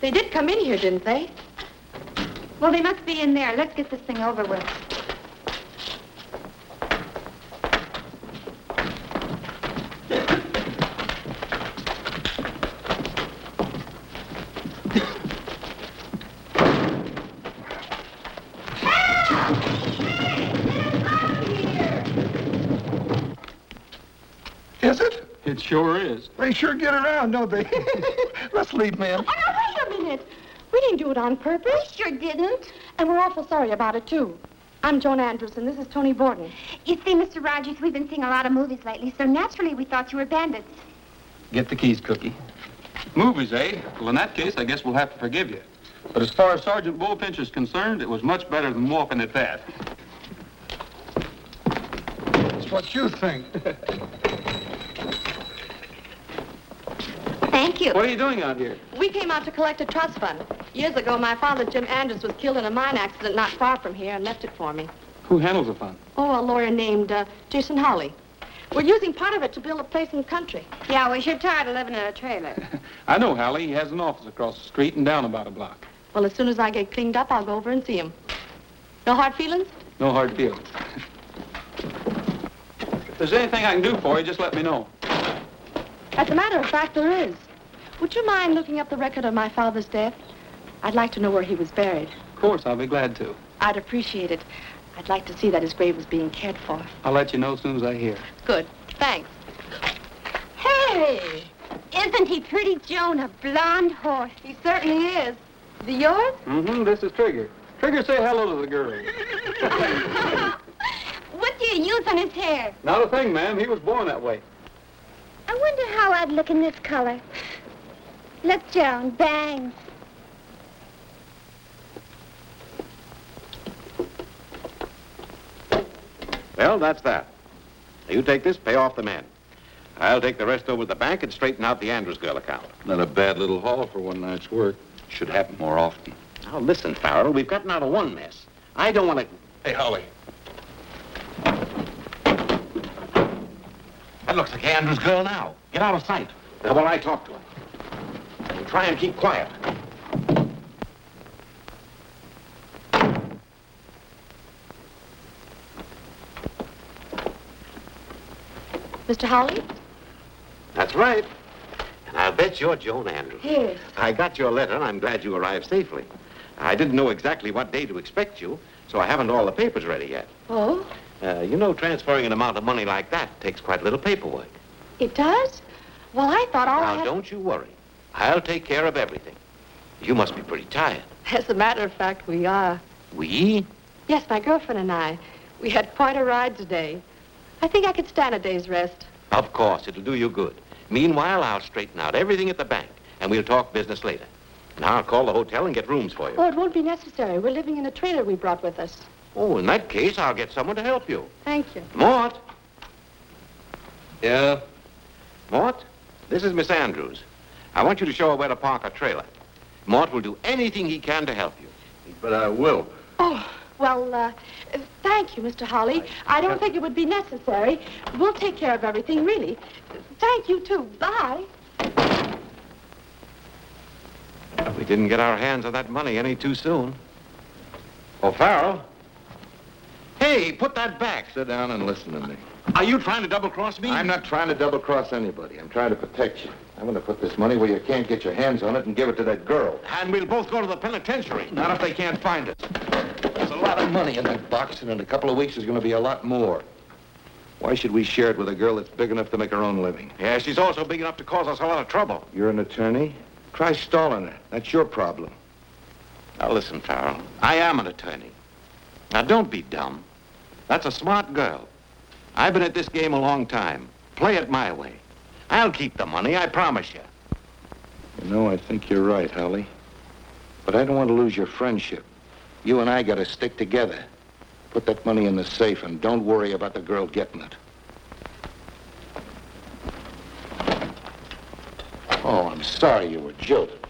They did come in here, didn't they? Well, they must be in there. Let's get this thing over with. Is it? It sure is. They sure get around, don't they? Let's leave, ma'am. Oh, now, wait a minute. We didn't do it on purpose. We sure didn't. And we're awful sorry about it, too. I'm Joan Andrews, and this is Tony Borden. You see, Mr. Rogers, we've been seeing a lot of movies lately, so naturally we thought you were bandits. Get the keys, Cookie. Movies, eh? Well, in that case, I guess we'll have to forgive you. But as far as Sergeant Bullfinch is concerned, it was much better than walking at that. That's what you think. Thank you. What are you doing out here? We came out to collect a trust fund. Years ago, my father, Jim Andrews, was killed in a mine accident not far from here and left it for me. Who handles the fund? Oh, a lawyer named Jason Hawley. We're using part of it to build a place in the country. Yeah, we're sure tired of living in a trailer. I know Hallie. He has an office across the street and down about a block. Well, as soon as I get cleaned up, I'll go over and see him. No hard feelings? No hard feelings. If there's anything I can do for you, just let me know. As a matter of fact, there is. Would you mind looking up the record of my father's death? I'd like to know where he was buried. Of course, I'll be glad to. I'd appreciate it. I'd like to see that his grave was being cared for. I'll let you know as soon as I hear. Good. Thanks. Hey! Isn't he pretty, Joan? A blonde horse. He certainly is. Is he yours? Mm-hmm. This is Trigger. Trigger, say hello to the girl. What do you use on his hair? Not a thing, ma'am. He was born that way. I wonder how I'd look in this color. Look, Joan, bangs. Well, that's that. Now, you take this, pay off the man. I'll take the rest over to the bank and straighten out the Andrews girl account. Not a bad little haul for one night's work. Should happen more often. Now, listen, Farrell, we've gotten out of one mess. I don't want to... Hey, Holly. That looks like Andrews girl now. Get out of sight. Now, while I talk to her. And try and keep quiet. Mr. Hawley? That's right. And I'll bet you're Joan Andrews. Yes. I got your letter, and I'm glad you arrived safely. I didn't know exactly what day to expect you, so I haven't all the papers ready yet. Oh? You know, transferring an amount of money like that takes quite a little paperwork. It does? Well, I thought all I Now, had... don't you worry. I'll take care of everything. You must be pretty tired. As a matter of fact, we are. We? Yes, my girlfriend and I. We had quite a ride today. I think I could stand a day's rest. Of course, it'll do you good. Meanwhile, I'll straighten out everything at the bank, and we'll talk business later. Now, I'll call the hotel and get rooms for you. Oh, it won't be necessary. We're living in a trailer we brought with us. Oh, in that case, I'll get someone to help you. Thank you. Mort? Yeah? Mort, this is Miss Andrews. I want you to show her where to park a trailer. Mort will do anything he can to help you. But I will. Oh, well, thank you, Mr. Hawley. I don't think it would be necessary. We'll take care of everything, really. Thank you, too. Bye. We didn't get our hands on that money any too soon. Oh, Farrell. Hey, put that back. Sit down and listen to me. Are you trying to double-cross me? I'm not trying to double-cross anybody. I'm trying to protect you. I'm going to put this money where you can't get your hands on it and give it to that girl. And we'll both go to the penitentiary. Not if they can't find us. There's a lot of money in that box, and in a couple of weeks there's going to be a lot more. Why should we share it with a girl that's big enough to make her own living? Yeah, she's also big enough to cause us a lot of trouble. You're an attorney? Try stalling her. That's your problem. Now, listen, Farrell. I am an attorney. Now, don't be dumb. That's a smart girl. I've been at this game a long time. Play it my way. I'll keep the money, I promise you. You know, I think you're right, Holly. But I don't want to lose your friendship. You and I got to stick together. Put that money in the safe and don't worry about the girl getting it. Oh, I'm sorry you were jilted.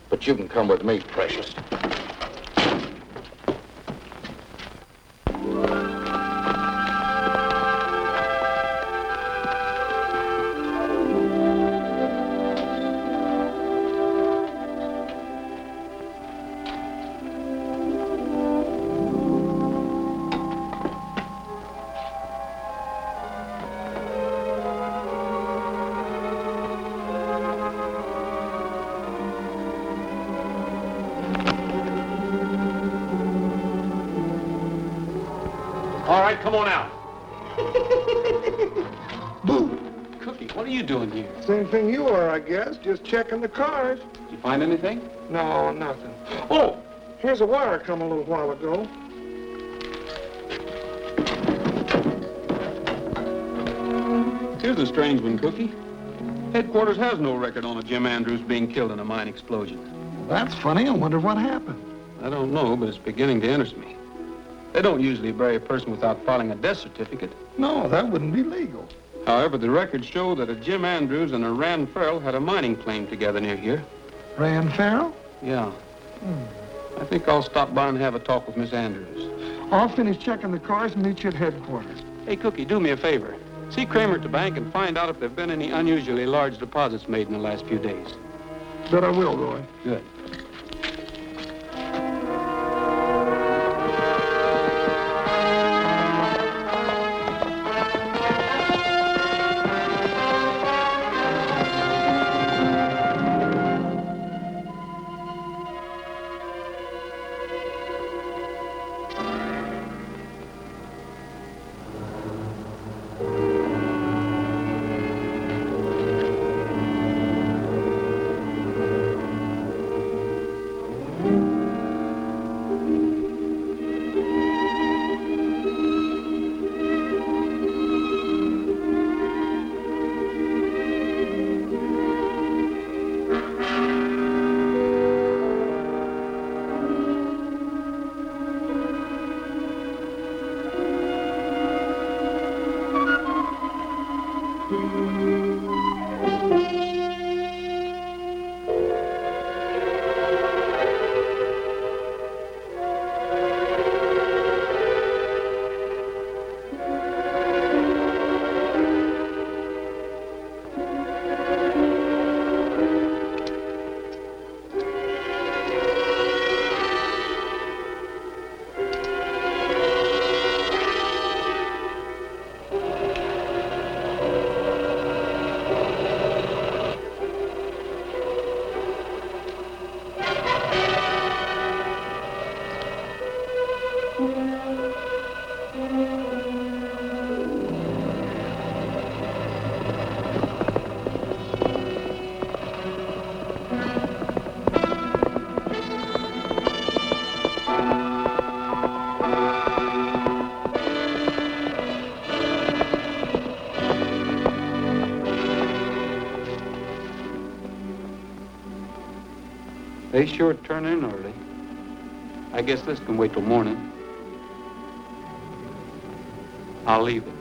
But you can come with me, precious. All right, come on out. Boo! Cookie, what are you doing here? Same thing you are, I guess. Just checking the cars. Did you find anything? No, nothing. Oh, here's a wire come a little while ago. Here's a strange one, Cookie. Headquarters has no record on a Jim Andrews being killed in a mine explosion. That's funny. I wonder what happened. I don't know, but it's beginning to interest me. They don't usually bury a person without filing a death certificate. No, that wouldn't be legal. However, the records show that a Jim Andrews and a Rand Farrell had a mining claim together near here. Rand Farrell? Yeah. I think I'll stop by and have a talk with Miss Andrews. I'll finish checking the cars and meet you at headquarters. Hey, Cookie, do me a favor. See Kramer at the bank and find out if there have been any unusually large deposits made in the last few days. Bet I will, Roy. Good. They sure turn in early. I guess this can wait till morning. I'll leave it.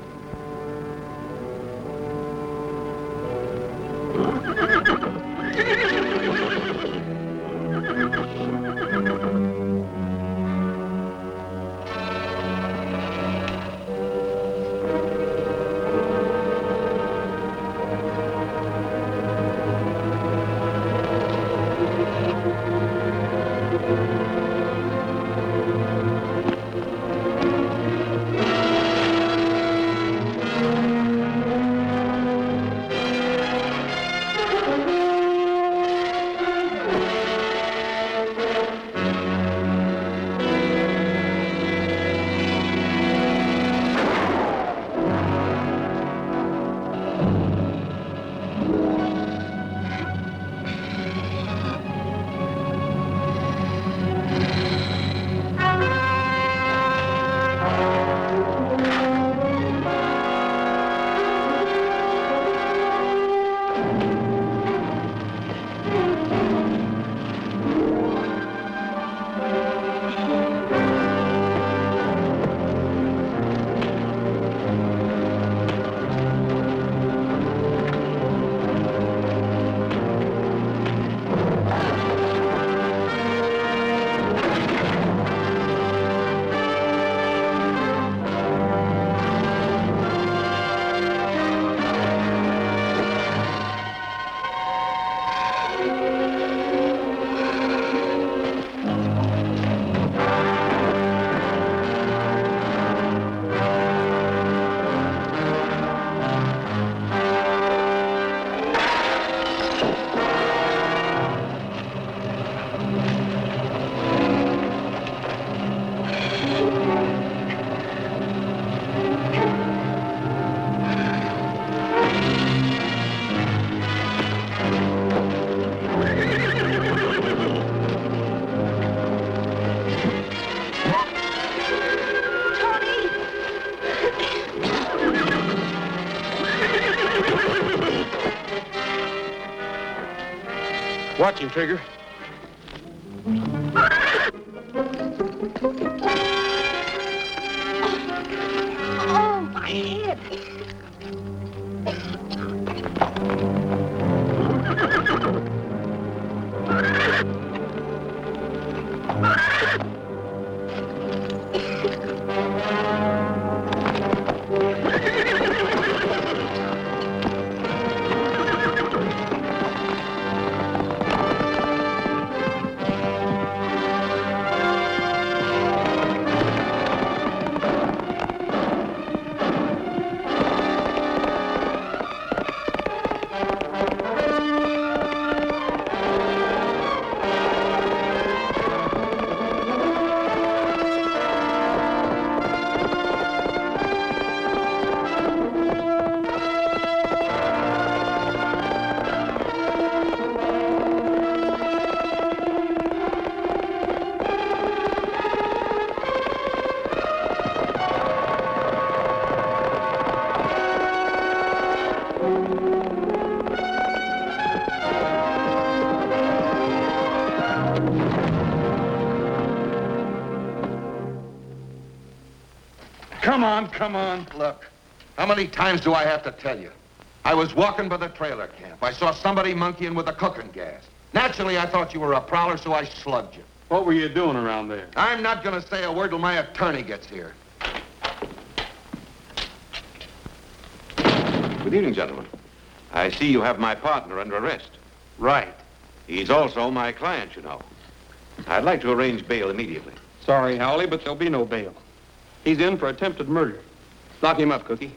Watch him, Trigger. Oh, my head. Come on. Look, how many times do I have to tell you? I was walking by the trailer camp. I saw somebody monkeying with the cooking gas. Naturally, I thought you were a prowler, so I slugged you. What were you doing around there? I'm not going to say a word till my attorney gets here. Good evening, gentlemen. I see you have my partner under arrest. Right. He's also my client, you know. I'd like to arrange bail immediately. Sorry, Howley, but there'll be no bail. He's in for attempted murder. Lock him up, Cookie.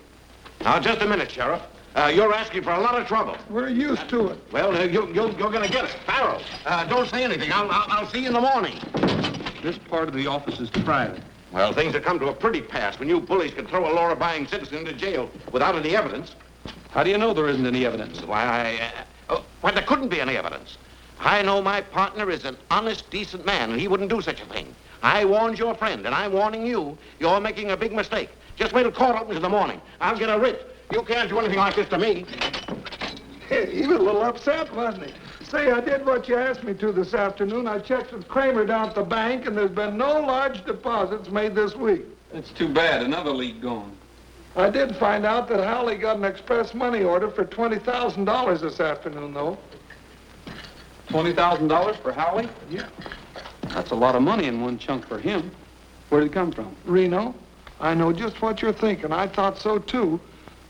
Now, just a minute, Sheriff. You're asking for a lot of trouble. We're used to it. Well, you're going to get it. Farrell, don't say anything. I'll see you in the morning. This part of the office is private. Well, things have come to a pretty pass when you bullies can throw a law-abiding citizen into jail without any evidence. How do you know there isn't any evidence? Why, there couldn't be any evidence. I know my partner is an honest, decent man, and he wouldn't do such a thing. I warned your friend, and I'm warning you. You're making a big mistake. Just wait till court opens in the morning. I'll get a writ. You can't do anything like this to me. He was a little upset, wasn't he? Say, I did what you asked me to this afternoon. I checked with Kramer down at the bank, and there's been no large deposits made this week. It's too bad. Another lead gone. I did find out that Howley got an express money order for $20,000 this afternoon, though. $20,000 for Howley? Yeah. That's a lot of money in one chunk for him. Where did it come from? Reno, I know just what you're thinking. I thought so, too.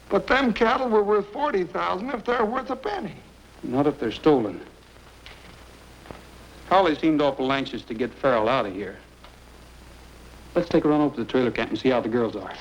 But them cattle were worth $40,000 if they're worth a penny. Not if they're stolen. Howley seemed awful anxious to get Farrell out of here. Let's take a run over to the trailer camp and see how the girls are.